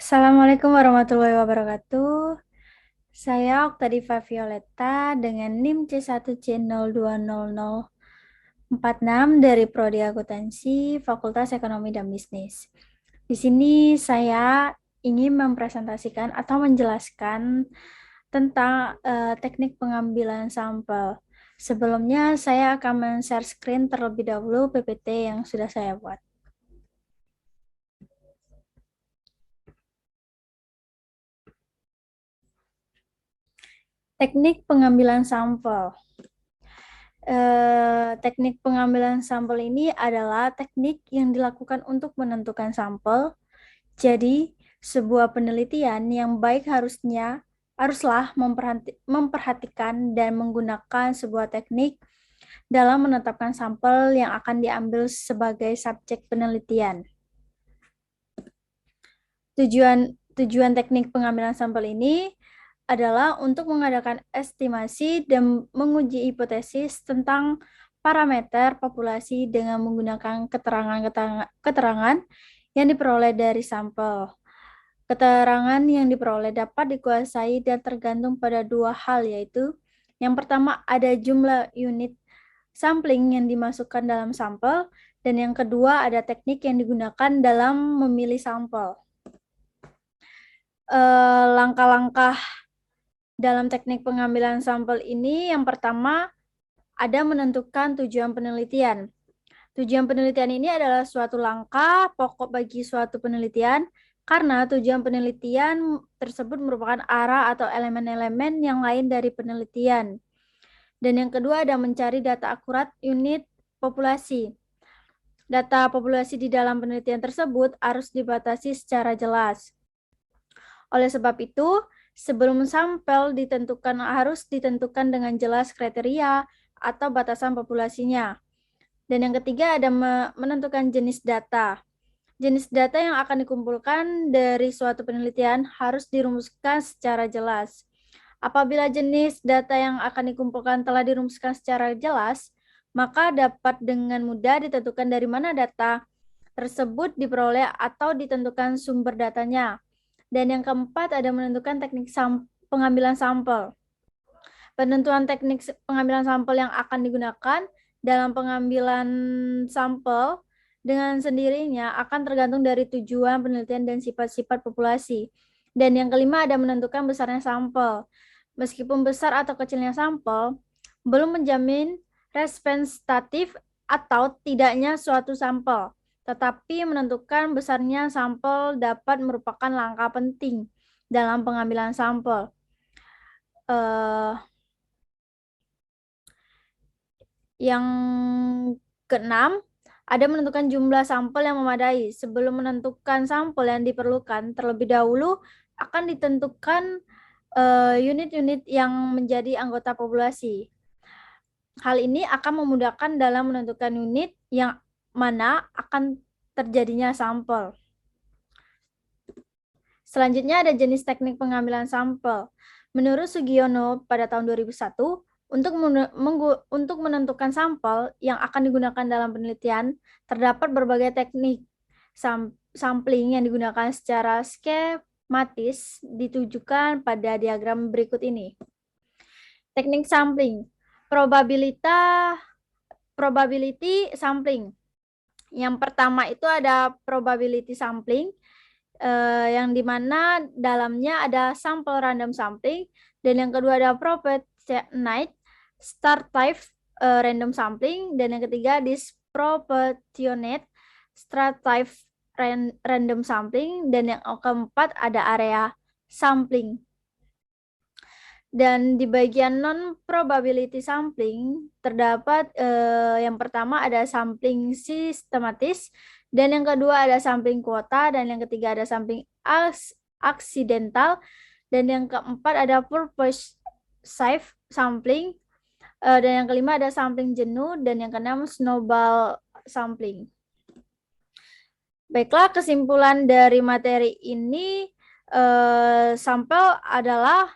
Assalamualaikum warahmatullahi wabarakatuh. Saya Oktadiva Violeta dengan NIM C1C020046 dari Prodi Akuntansi Fakultas Ekonomi dan Bisnis. Di sini saya ingin mempresentasikan atau menjelaskan tentang teknik pengambilan sampel. Sebelumnya saya akan men-share screen terlebih dahulu PPT yang sudah saya buat. Teknik pengambilan sampel. Teknik pengambilan sampel ini adalah teknik yang dilakukan untuk menentukan sampel. Jadi, sebuah penelitian yang baik haruslah memperhatikan dan menggunakan sebuah teknik dalam menetapkan sampel yang akan diambil sebagai subjek penelitian. Tujuan teknik pengambilan sampel ini adalah untuk mengadakan estimasi dan menguji hipotesis tentang parameter populasi dengan menggunakan keterangan yang diperoleh dari sampel. Keterangan yang diperoleh dapat dikuasai dan tergantung pada dua hal, yaitu yang pertama ada jumlah unit sampling yang dimasukkan dalam sampel, dan yang kedua ada teknik yang digunakan dalam memilih sampel. Langkah-langkah dalam teknik pengambilan sampel ini, yang pertama ada menentukan tujuan penelitian. Tujuan penelitian ini adalah suatu langkah pokok bagi suatu penelitian karena tujuan penelitian tersebut merupakan arah atau elemen-elemen yang lain dari penelitian. Dan yang kedua ada mencari data akurat unit populasi. Data populasi di dalam penelitian tersebut harus dibatasi secara jelas. Oleh sebab itu, sebelum sampel harus ditentukan dengan jelas kriteria atau batasan populasinya. Dan yang ketiga ada menentukan jenis data. Jenis data yang akan dikumpulkan dari suatu penelitian harus dirumuskan secara jelas. Apabila jenis data yang akan dikumpulkan telah dirumuskan secara jelas, maka dapat dengan mudah ditentukan dari mana data tersebut diperoleh atau ditentukan sumber datanya. Dan yang keempat ada menentukan teknik pengambilan sampel. Penentuan teknik pengambilan sampel yang akan digunakan dalam pengambilan sampel dengan sendirinya akan tergantung dari tujuan penelitian dan sifat-sifat populasi. Dan yang kelima ada menentukan besarnya sampel. Meskipun besar atau kecilnya sampel, belum menjamin representatif atau tidaknya suatu sampel, tetapi menentukan besarnya sampel dapat merupakan langkah penting dalam pengambilan sampel. Yang keenam, ada menentukan jumlah sampel yang memadai. Sebelum menentukan sampel yang diperlukan, terlebih dahulu akan ditentukan unit-unit yang menjadi anggota populasi. Hal ini akan memudahkan dalam menentukan unit yang mana akan terjadinya sampel. Selanjutnya ada jenis teknik pengambilan sampel. Menurut Sugiono pada tahun 2001, untuk menentukan sampel yang akan digunakan dalam penelitian, terdapat berbagai teknik sampling yang digunakan secara skematis ditujukan pada diagram berikut ini. Teknik sampling, probability sampling. Yang pertama itu ada probability sampling, yang dimana dalamnya ada sampel random sampling, dan yang kedua ada proportionate start type random sampling, dan yang ketiga disproportionate start type random sampling, dan yang keempat ada area sampling. Dan di bagian non-probability sampling terdapat yang pertama ada sampling sistematis, dan yang kedua ada sampling kuota, dan yang ketiga ada sampling aksidental, dan yang keempat ada purpose sampling, dan yang kelima ada sampling jenuh, dan yang keenam snowball sampling. Baiklah, kesimpulan dari materi ini, sampel adalah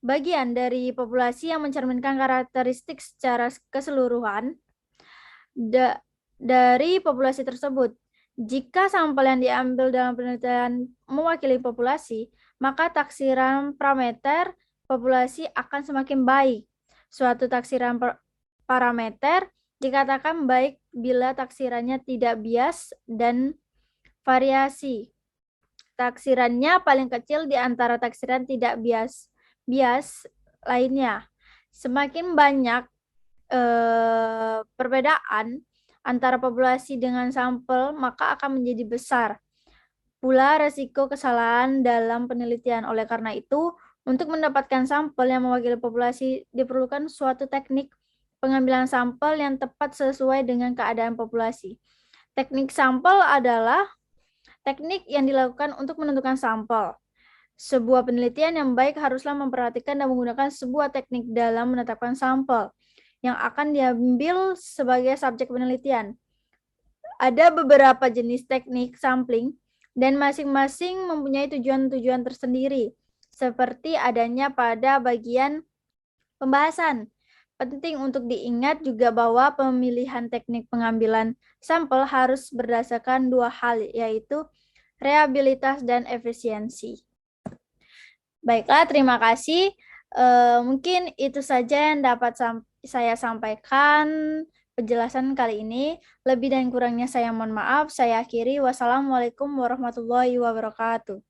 bagian dari populasi yang mencerminkan karakteristik secara keseluruhan dari populasi tersebut. Jika sampel yang diambil dalam penelitian mewakili populasi, maka taksiran parameter populasi akan semakin baik. Suatu taksiran parameter dikatakan baik bila taksirannya tidak bias dan variasi. Taksirannya paling kecil di antara taksiran tidak bias lainnya. Semakin banyak perbedaan antara populasi dengan sampel, maka akan menjadi besar pula resiko kesalahan dalam penelitian. Oleh karena itu, untuk mendapatkan sampel yang mewakili populasi diperlukan suatu teknik pengambilan sampel yang tepat sesuai dengan keadaan populasi. Teknik sampel adalah teknik yang dilakukan untuk menentukan sampel. Sebuah penelitian yang baik haruslah memperhatikan dan menggunakan sebuah teknik dalam menetapkan sampel yang akan diambil sebagai subjek penelitian. Ada beberapa jenis teknik sampling dan masing-masing mempunyai tujuan-tujuan tersendiri, seperti adanya pada bagian pembahasan. Penting untuk diingat juga bahwa pemilihan teknik pengambilan sampel harus berdasarkan dua hal, yaitu reliabilitas dan efisiensi. Baiklah, terima kasih. Mungkin itu saja yang dapat saya sampaikan penjelasan kali ini. Lebih dan kurangnya saya mohon maaf. Saya akhiri. Wassalamualaikum warahmatullahi wabarakatuh.